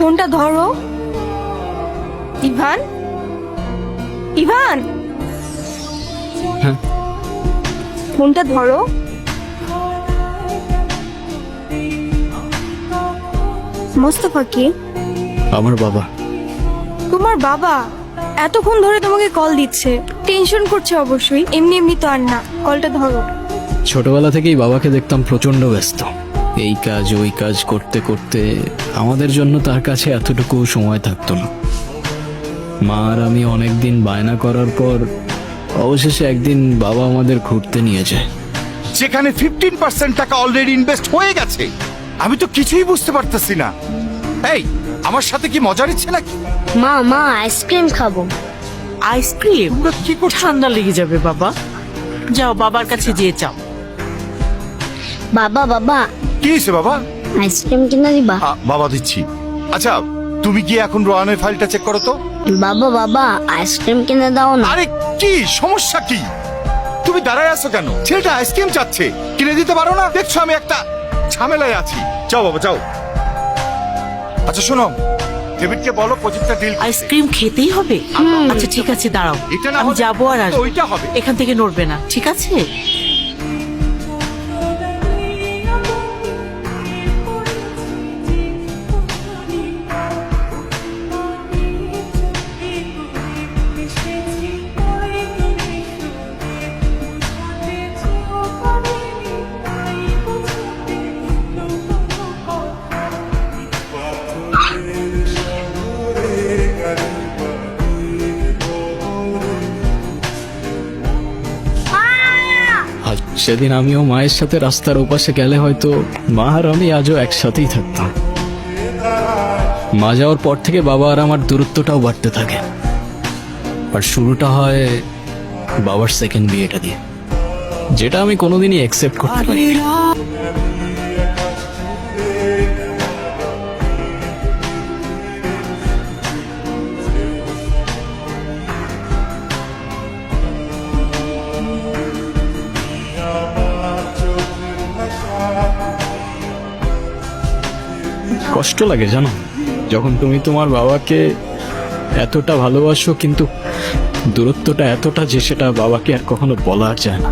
ফোনটা ধরো। Ivan, Ivan, হ্যাঁ ফোনটা ধরো। মোস্তফা কে? আমার বাবা। তোমার বাবা এতক্ষণ ধরে তোমাকে কল দিচ্ছে, টেনশন করছে অবশ্যই। এমনি এমনি তো আর না, কলটা ধরো। ছোটবেলা থেকেই বাবাকে দেখতাম প্রচন্ড ব্যস্ত, এই কাজ ওই কাজ করতে করতে আমাদের জন্য তার কাছে এতটুকু সময় থাকতো না। মা আর আমি অনেকদিন বায়না করার পর অবশেষে একদিন বাবা আমাদের ঘুরতে নিয়ে যায়। যেখানে 15% টাকা অলরেডি ইনভেস্ট হয়ে গেছে, আমি তো কিছুই বুঝতে পারতেছি না। এই, আমার সাথে কি মজা নিচ্ছে নাকি? মা মা আইসক্রিম খাবো। আইসক্রিম? তোমরা কি করছো? ঠান্ডা লেগে যাবে বাবা, যাও বাবার কাছে যেয়ে চাও। বাবা বাবা কি হয়েছে বাবা? আইসক্রিম কিনে দিবা? বাবা দিচ্ছি। আচ্ছা, তুমি গিয়ে এখন রোহানের ফাইলটা চেক করো তো। বাবা বাবা আইসক্রিম কিনে দাও না। আরে কি সমস্যা কি? তুমি দাঁড়ায় আছো কেন? ছেলেটা আইসক্রিম চাচ্ছে, কিনে দিতে পারো না? দেখছো আমি একটা ঝামেলায় আছি। যাও বাবা যাও। আচ্ছা শোনো, ডেভিডকে বলো প্রজেক্টটা ডিল। আইসক্রিম খেতেই হবে? আচ্ছা ঠিক আছে, দাঁড়াও, এটা না আমি হলে যাবো আর আসবো। ওইটা হবে। এখান থেকে নড়বে না, ঠিক আছে? আর সেদিন আমিও মায়ের সাথে রাস্তার ওপাশে গেলে হয়তো মা আর আমি আজও একসাথেই থাকতাম। মা যাওয়ার পর থেকে বাবা আর আমার দূরত্বটাও বাড়তে থাকে। আর শুরুটা হয় বাবার সেকেন্ড বিয়েটা দিয়ে, যেটা আমি কোনোদিনই অ্যাকসেপ্ট করতে পারি। কষ্ট লাগে জানো, যখন তুমি তোমার বাবাকে এতটা ভালোবাসো কিন্তু দূরত্বটা এতটা যে সেটা বাবাকে আর কখনো বলা যায় না।